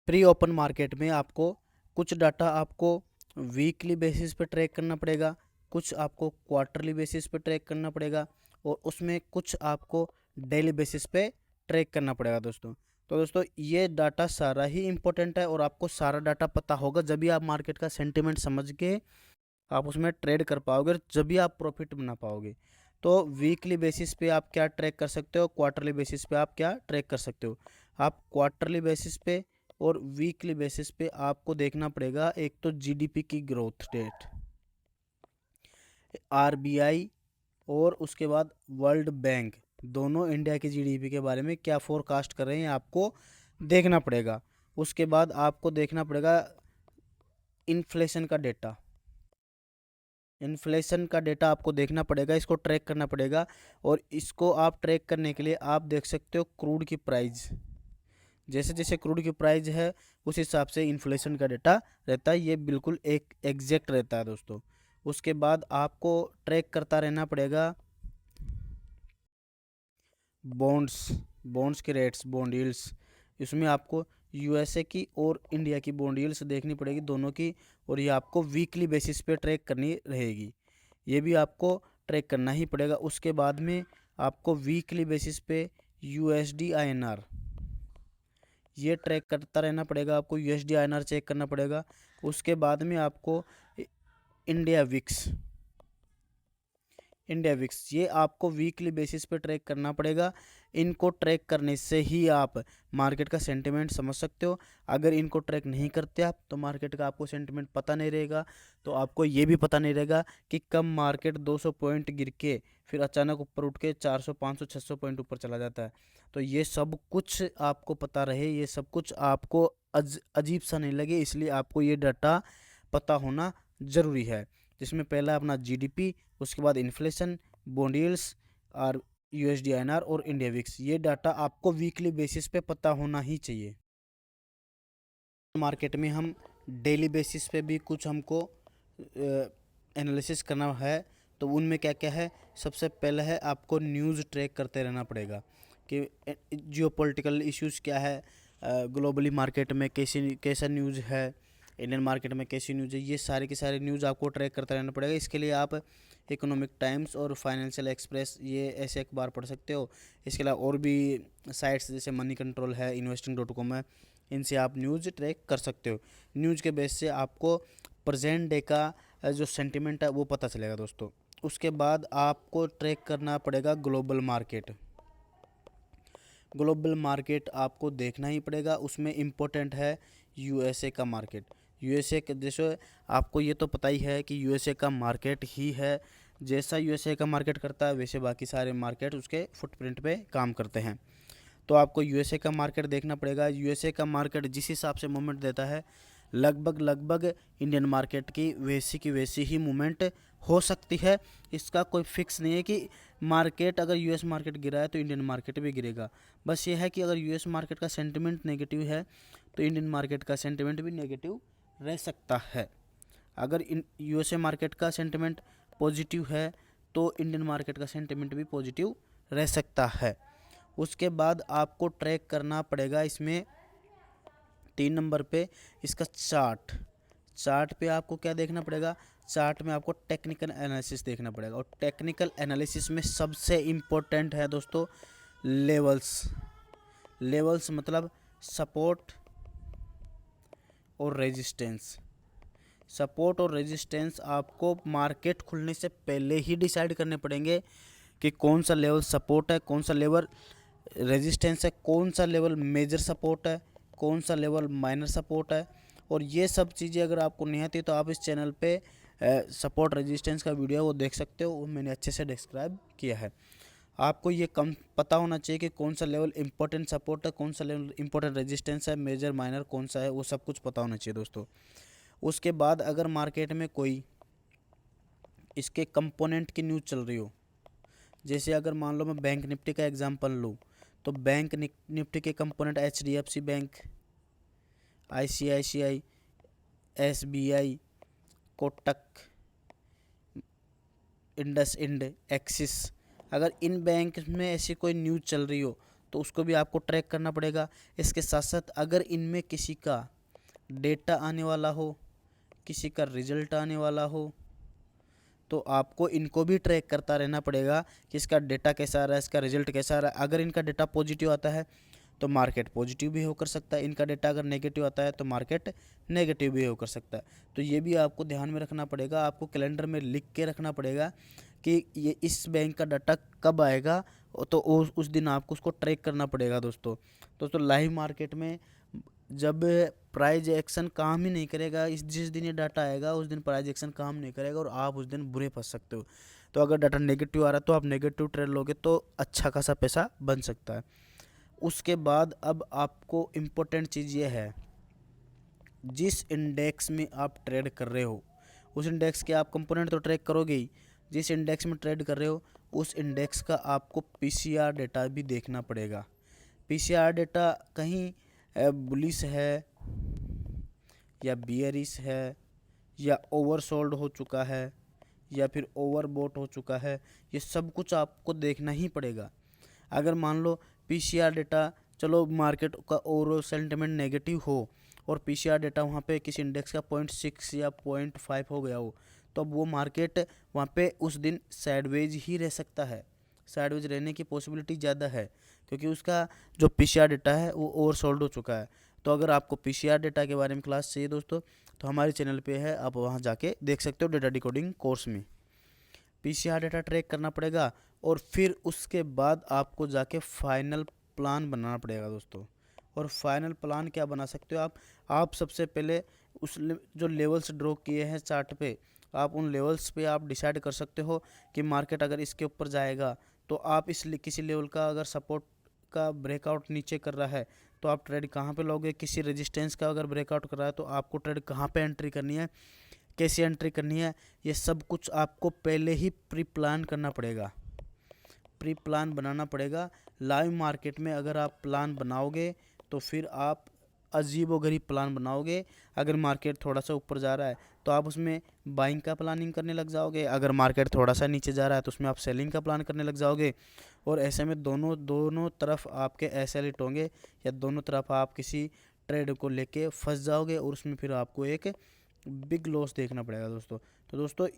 Pre open market में आपको कुछ डाटा आपको वीकली बेसिस पे ट्रैक करना पड़ेगा, कुछ आपको क्वार्टरली बेसिस पे ट्रैक करना पड़ेगा और उसमें कुछ आपको डेली बेसिस पे ट्रैक करना पड़ेगा दोस्तों। तो दोस्तों ये डाटा सारा ही इम्पोर्टेंट है और आपको सारा डाटा पता होगा, जब भी आप मार्केट का सेंटिमेंट समझ के आप उसमें ट्रेड कर पाओगे और जब भी आप प्रॉफिट बना पाओगे। तो वीकली बेसिस पे आप क्या ट्रैक कर सकते हो, क्वार्टरली बेसिस पे आप क्या ट्रैक कर सकते हो। आप क्वार्टरली बेसिस पे और वीकली बेसिस पे आपको देखना पड़ेगा, एक तो जीडीपी की ग्रोथ रेट, आरबीआई और उसके बाद वर्ल्ड बैंक दोनों इंडिया की जीडीपी के बारे में क्या फोरकास्ट कर रहे हैं आपको देखना पड़ेगा। उसके बाद आपको देखना पड़ेगा इन्फ्लेशन का डेटा, इन्फ्लेशन का डेटा आपको देखना पड़ेगा, इसको ट्रैक करना पड़ेगा। और इसको आप ट्रैक करने के लिए आप देख सकते हो क्रूड की प्राइस, जैसे जैसे क्रूड की प्राइस है उस हिसाब से इन्फ्लेशन का डेटा रहता है, ये बिल्कुल एक एग्जैक्ट रहता है दोस्तों। उसके बाद आपको ट्रैक करता रहना पड़ेगा बॉन्ड्स, बॉन्ड्स के रेट्स, बॉन्ड यील्ड्स, इसमें आपको यूएसए की और इंडिया की बॉन्ड यील्ड्स देखनी पड़ेगी दोनों की, और ये आपको वीकली बेसिस पे ट्रैक करनी रहेगी, ये भी आपको ट्रैक करना ही पड़ेगा। उसके बाद में आपको वीकली बेसिस पे यूएसडी आईएनआर ये ट्रैक करता रहना पड़ेगा, आपको यूएसडी आईएनआर चेक करना पड़ेगा। उसके बाद में आपको इंडिया विक्स, इंडिया विक्स ये आपको वीकली बेसिस पे ट्रैक करना पड़ेगा। इनको ट्रैक करने से ही आप मार्केट का सेंटिमेंट समझ सकते हो। अगर इनको ट्रैक नहीं करते आप तो मार्केट का आपको सेंटिमेंट पता नहीं रहेगा, तो आपको ये भी पता नहीं रहेगा कि कब मार्केट 200 पॉइंट गिर के फिर अचानक ऊपर उठ के 400 500 600 पॉइंट ऊपर चला जाता है। तो ये सब कुछ आपको पता रहे, ये सब कुछ आपको अजीब सा नहीं लगे, इसलिए आपको ये डाटा पता होना ज़रूरी है, जिसमें पहला अपना जीडीपी, उसके बाद इन्फ्लेशन, बॉन्ड यील्ड्स और यूएसडी आईएनआर और इंडिया विक्स, ये डाटा आपको वीकली बेसिस पे पता होना ही चाहिए। मार्केट में हम डेली बेसिस पे भी कुछ हमको एनालिसिस करना है, तो उनमें क्या क्या है। सबसे पहले है आपको न्यूज़ ट्रैक करते रहना पड़ेगा कि जियोपॉलिटिकल इश्यूज़ क्या है, ग्लोबली मार्केट में कैसी कैसा न्यूज़ है, इंडियन मार्केट में कैसी न्यूज़ है, ये सारे के सारे न्यूज़ आपको ट्रैक करते रहना पड़ेगा। इसके लिए आप इकोनॉमिक टाइम्स और फाइनेंशियल एक्सप्रेस ये ऐसे अखबार पढ़ सकते हो। इसके अलावा और भी साइट्स जैसे मनी कंट्रोल है, investing.com है, इनसे आप न्यूज़ ट्रैक कर सकते हो। न्यूज़ के बेस से आपको प्रेजेंट डे का जो सेंटिमेंट है वो पता चलेगा दोस्तों। उसके बाद आपको ट्रैक करना पड़ेगा ग्लोबल मार्केट, ग्लोबल मार्केट आपको देखना ही पड़ेगा, उसमें इम्पोर्टेंट है यूएसए का मार्केट। यूएसए के जैसे आपको ये तो पता ही है कि यूएसए का मार्केट ही है, जैसा यूएसए का मार्केट करता है वैसे बाकी सारे मार्केट उसके फुटप्रिंट पे काम करते हैं। तो आपको यूएसए का मार्केट देखना पड़ेगा। यूएसए का मार्केट जिस हिसाब से मूवमेंट देता है, लगभग लगभग इंडियन मार्केट की वैसी ही मूवमेंट हो सकती है। इसका कोई फिक्स नहीं है कि मार्केट अगर यूएस मार्केट गिरा है तो इंडियन मार्केट भी गिरेगा। बस ये है कि अगर यूएस मार्केट का सेंटिमेंट नेगेटिव है तो इंडियन मार्केट का सेंटिमेंट भी नेगेटिव रह सकता है। अगर इन यूएसए मार्केट का सेंटिमेंट पॉजिटिव है तो इंडियन मार्केट का सेंटिमेंट भी पॉजिटिव रह सकता है। उसके बाद आपको ट्रैक करना पड़ेगा इसमें 3 नंबर पे इसका चार्ट। चार्ट पे आपको क्या देखना पड़ेगा, चार्ट में आपको टेक्निकल एनालिसिस देखना पड़ेगा, और टेक्निकल एनालिसिस में सबसे इम्पोर्टेंट है दोस्तों लेवल्स। लेवल्स मतलब सपोर्ट और रेजिस्टेंस। सपोर्ट और रेजिस्टेंस आपको मार्केट खुलने से पहले ही डिसाइड करने पड़ेंगे कि कौन सा लेवल सपोर्ट है, कौन सा लेवल रेजिस्टेंस है, कौन सा लेवल मेजर सपोर्ट है, कौन सा लेवल माइनर सपोर्ट है। और ये सब चीज़ें अगर आपको नहीं आती तो आप इस चैनल पे सपोर्ट रेजिस्टेंस का वीडियो वो देख सकते हो, वो मैंने अच्छे से डिस्क्राइब किया है। आपको ये कम पता होना चाहिए कि कौन सा लेवल इंपॉर्टेंट सपोर्ट है, कौन सा लेवल इंपॉर्टेंट रेजिस्टेंस है, मेजर माइनर कौन सा है, वो सब कुछ पता होना चाहिए दोस्तों। उसके बाद अगर मार्केट में कोई इसके कंपोनेंट की न्यूज़ चल रही हो, जैसे अगर मान लो मैं बैंक निफ्टी का एग्जांपल लूँ, तो बैंक निफ्टी के component HDFC bank, ICICI, SBI, Kotak, IndusInd, Axis, अगर इन बैंक में ऐसी कोई न्यूज़ चल रही हो तो उसको भी आपको ट्रैक करना पड़ेगा। इसके साथ साथ अगर इनमें किसी का डेटा आने वाला हो, किसी का रिजल्ट आने वाला हो, तो आपको इनको भी ट्रैक करता रहना पड़ेगा कि इसका डेटा कैसा आ रहा है, इसका रिजल्ट कैसा आ रहा है। अगर इनका डेटा पॉजिटिव आता है तो मार्केट पॉजिटिव भी होकर सकता है, इनका डेटा अगर नेगेटिव आता है तो मार्केट नेगेटिव भी होकर सकता है। तो ये भी आपको ध्यान में रखना पड़ेगा, आपको कैलेंडर में लिख के रखना पड़ेगा कि ये इस बैंक का डाटा कब आएगा, तो उस दिन आपको उसको ट्रैक करना पड़ेगा। दोस्तों लाइव मार्केट में जब प्राइज एक्शन काम ही नहीं करेगा, जिस दिन ये डाटा आएगा उस दिन प्राइज एक्शन काम नहीं करेगा और आप उस दिन बुरे फंस सकते हो। तो अगर डाटा नेगेटिव आ रहा है तो आप नेगेटिव ट्रेड लोगे तो अच्छा खासा पैसा बन सकता है। उसके बाद अब आपको इम्पोर्टेंट चीज़ ये है, जिस इंडेक्स में आप ट्रेड कर रहे हो उस इंडेक्स के आप कंपोनेंट तो ट्रैक करोगे ही, जिस इंडेक्स में ट्रेड कर रहे हो उस इंडेक्स का आपको पीसीआर डेटा भी देखना पड़ेगा। पीसीआर डेटा कहीं बुलिश है या बियरिश है या ओवरसोल्ड हो चुका है या फिर ओवरबॉट हो चुका है, ये सब कुछ आपको देखना ही पड़ेगा। अगर मान लो पीसीआर डेटा, चलो मार्केट का ओवरऑल सेंटिमेंट नेगेटिव हो और पीसीआर डेटा वहाँ पे किसी इंडेक्स का 0.6 या 0.5 हो गया हो, तो अब वो मार्केट वहाँ पे उस दिन साइडवेज ही रह सकता है। साइडवेज रहने की पॉसिबिलिटी ज़्यादा है क्योंकि उसका जो पीसीआर डेटा है वो ओवरसोल्ड हो चुका है। तो अगर आपको पीसीआर डेटा के बारे में क्लास चाहिए दोस्तों, तो हमारे चैनल पे है, आप वहाँ जाके देख सकते हो डेटा डिकोडिंग कोर्स में। पीसीआर डेटा ट्रैक करना पड़ेगा और फिर उसके बाद आपको जाके फाइनल प्लान बनाना पड़ेगा दोस्तों। और फाइनल प्लान क्या बना सकते हो आप सबसे पहले उस जो लेवल्स ड्रॉ किए हैं चार्ट पे, आप उन लेवल्स पे आप डिसाइड कर सकते हो कि मार्केट अगर इसके ऊपर जाएगा तो आप किसी लेवल का अगर सपोर्ट का ब्रेकआउट नीचे कर रहा है तो आप ट्रेड कहाँ पे लोगे, किसी रेजिस्टेंस का अगर ब्रेकआउट कर रहा है तो आपको ट्रेड कहाँ पे एंट्री करनी है, कैसे एंट्री करनी है, ये सब कुछ आपको पहले ही प्री प्लान करना पड़ेगा, प्री प्लान बनाना पड़ेगा। लाइव मार्केट में अगर आप प्लान बनाओगे तो फिर आप अजीबोगरीब प्लान बनाओगे। अगर मार्केट थोड़ा सा ऊपर जा रहा है तो आप उसमें बाइंग का प्लानिंग करने लग जाओगे, अगर मार्केट थोड़ा सा नीचे जा रहा है तो उसमें आप सेलिंग का प्लान करने लग जाओगे। और ऐसे में दोनों तरफ आपके ऐसे हिट होंगे या दोनों तरफ आप किसी ट्रेड को लेके फंस जाओगे और उसमें फिर आपको एक बिग लॉस देखना पड़ेगा दोस्तों। तो दोस्तों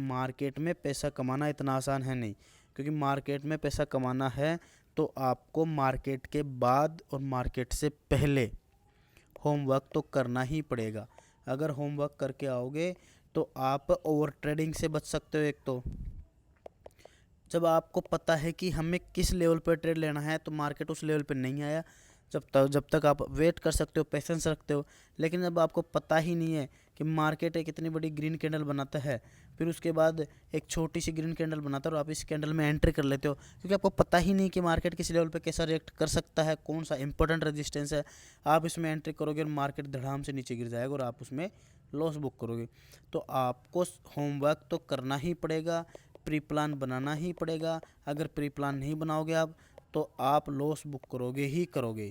मार्केट में पैसा कमाना इतना आसान है नहीं, क्योंकि मार्केट में पैसा कमाना है तो आपको मार्केट के बाद और मार्केट से पहले होमवर्क तो करना ही पड़ेगा। अगर होमवर्क करके आओगे तो आप ओवर ट्रेडिंग से बच सकते हो। एक तो जब आपको पता है कि हमें किस लेवल पर ट्रेड लेना है तो मार्केट उस लेवल पर नहीं आया, जब तक आप वेट कर सकते हो, पेशेंस रखते हो। लेकिन जब आपको पता ही नहीं है कि मार्केट एक इतनी बड़ी ग्रीन कैंडल बनाता है, फिर उसके बाद एक छोटी सी ग्रीन कैंडल बनाता है और आप इस कैंडल में एंट्री कर लेते हो, क्योंकि आपको पता ही नहीं कि मार्केट किस लेवल पे कैसा रिएक्ट कर सकता है, कौन सा इंपॉर्टेंट रेजिस्टेंस है, आप इसमें एंट्री करोगे और मार्केट धड़ाम से नीचे गिर जाएगा और आप उसमें लॉस बुक करोगे। तो आपको होमवर्क तो करना ही पड़ेगा, प्री प्लान बनाना ही पड़ेगा। अगर प्री प्लान नहीं बनाओगे आप तो आप लॉस बुक करोगे ही करोगे।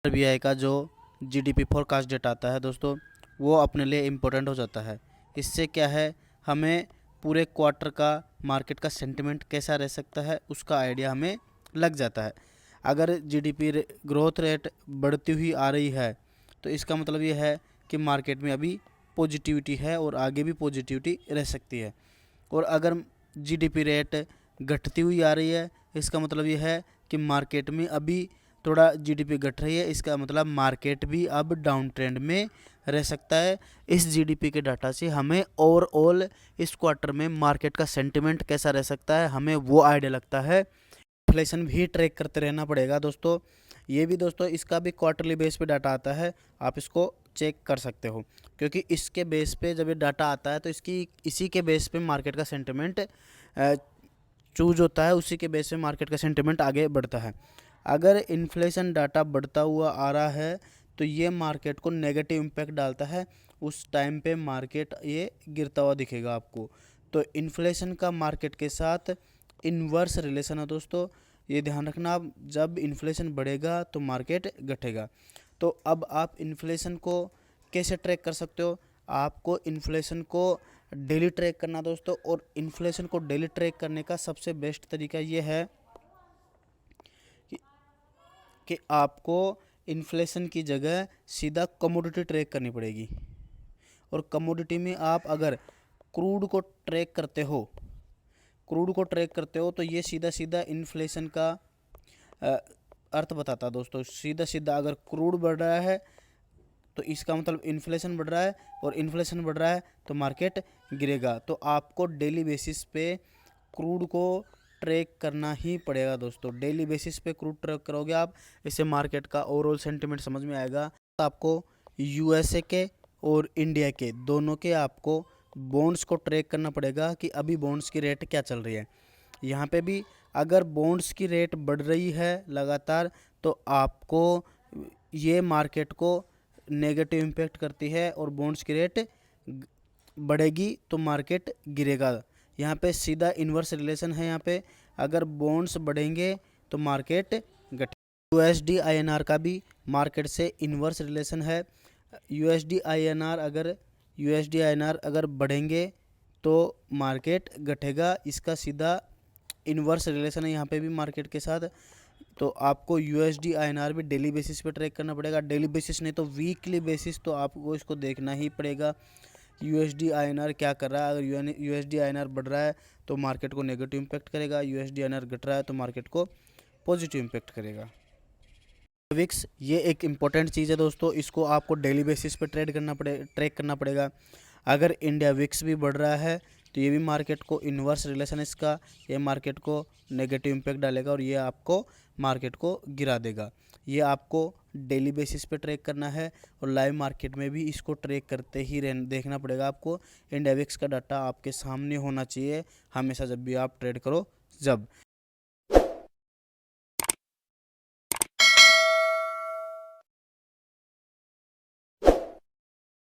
आरबीआई का जो जीडीपी फोरकास्ट डेटा आता है दोस्तों, वो अपने लिए इम्पोर्टेंट हो जाता है। इससे क्या है, हमें पूरे क्वार्टर का मार्केट का सेंटिमेंट कैसा रह सकता है उसका आइडिया हमें लग जाता है। अगर जीडीपी ग्रोथ रेट बढ़ती हुई आ रही है तो इसका मतलब ये है कि मार्केट में अभी पॉजिटिविटी है और आगे भी पॉजिटिविटी रह सकती है। और अगर जीडीपी रेट घटती हुई आ रही है, इसका मतलब ये है कि मार्केट में अभी थोड़ा जीडीपी घट रही है, इसका मतलब मार्केट भी अब डाउन ट्रेंड में रह सकता है। इस जीडीपी के डाटा से हमें ओवरऑल इस क्वार्टर में मार्केट का सेंटिमेंट कैसा रह सकता है, हमें वो आइडिया लगता है। इन्फ्लेशन भी ट्रैक करते रहना पड़ेगा दोस्तों। ये भी दोस्तों इसका भी क्वार्टरली बेस पे डाटा आता है, आप इसको चेक कर सकते हो, क्योंकि इसके बेस पे जब ये डाटा आता है तो इसी के बेस पे मार्केट का सेंटिमेंट चूज होता है, उसी के बेस पे मार्केट का सेंटिमेंट आगे बढ़ता है। अगर इन्फ्लेशन डाटा बढ़ता हुआ आ रहा है तो ये मार्केट को नेगेटिव इम्पैक्ट डालता है, उस टाइम पे मार्केट ये गिरता हुआ दिखेगा आपको। तो इन्फ्लेशन का मार्केट के साथ इन्वर्स रिलेशन है दोस्तों, ये ध्यान रखना। आप जब इन्फ्लेशन बढ़ेगा तो मार्केट घटेगा। तो अब आप इन्फ्लेशन को कैसे ट्रैक कर सकते हो, आपको इन्फ्लेशन को डेली ट्रैक करना दोस्तों। और इन्फ्लेशन को डेली ट्रैक करने का सबसे बेस्ट तरीका ये है कि कि आपको इन्फ्लेशन की जगह सीधा कमोडिटी ट्रेक करनी पड़ेगी। और कमोडिटी में आप अगर क्रूड को ट्रेक करते हो तो ये सीधा सीधा इन्फ्लेशन का अर्थ बताता है दोस्तों। सीधा सीधा अगर क्रूड बढ़ रहा है तो इसका मतलब इन्फ्लेशन बढ़ रहा है, और इन्फ्लेशन बढ़ रहा है तो मार्केट गिरेगा। तो आपको डेली बेसिस पे क्रूड को ट्रैक करना ही पड़ेगा दोस्तों। डेली बेसिस पे क्रूड ट्रैक करोगे आप, इससे मार्केट का ओवरऑल सेंटिमेंट समझ में आएगा। तो आपको यूएसए के और इंडिया के दोनों के आपको बॉन्ड्स को ट्रैक करना पड़ेगा कि अभी बॉन्ड्स की रेट क्या चल रही है। यहाँ पे भी अगर बॉन्ड्स की रेट बढ़ रही है लगातार तो आपको ये मार्केट को नेगेटिव इम्पैक्ट करती है, और बॉन्ड्स की रेट बढ़ेगी तो मार्केट गिरेगा। यहाँ पे सीधा इन्वर्स रिलेशन है। यहाँ पे अगर बॉन्ड्स बढ़ेंगे तो मार्केट घटेगा। यूएसडी आईएनआर का भी मार्केट से इन्वर्स रिलेशन है। यूएसडी आईएनआर अगर बढ़ेंगे तो मार्केट घटेगा, इसका सीधा इन्वर्स रिलेशन है यहाँ पे भी मार्केट के साथ। तो आपको यूएसडी आईएनआर भी डेली बेसिस पे ट्रैक करना पड़ेगा। डेली बेसिस नहीं तो वीकली बेसिस तो आपको इसको देखना ही पड़ेगा। यूएसडी आईएनआर क्या कर रहा है। अगर यूएसडी आईएनआर बढ़ रहा है तो मार्केट को नेगेटिव इम्पैक्ट करेगा, यूएसडी आईएनआर घट रहा है तो मार्केट को पॉजिटिव इम्पैक्ट करेगा। विक्स ये एक इम्पॉर्टेंट चीज़ है दोस्तों, इसको आपको डेली बेसिस पे ट्रैक करना पड़ेगा। अगर इंडिया विक्स भी बढ़ रहा है तो ये भी मार्केट को इन्वर्स रिलेशन इसका, ये मार्केट को नेगेटिव इम्पैक्ट डालेगा और ये आपको मार्केट को गिरा देगा। ये आपको डेली बेसिस पे ट्रैक करना है, और लाइव मार्केट में भी इसको ट्रैक करते ही देखना पड़ेगा आपको। इंडिया विक्स का डाटा आपके सामने होना चाहिए हमेशा जब भी आप ट्रेड करो। जब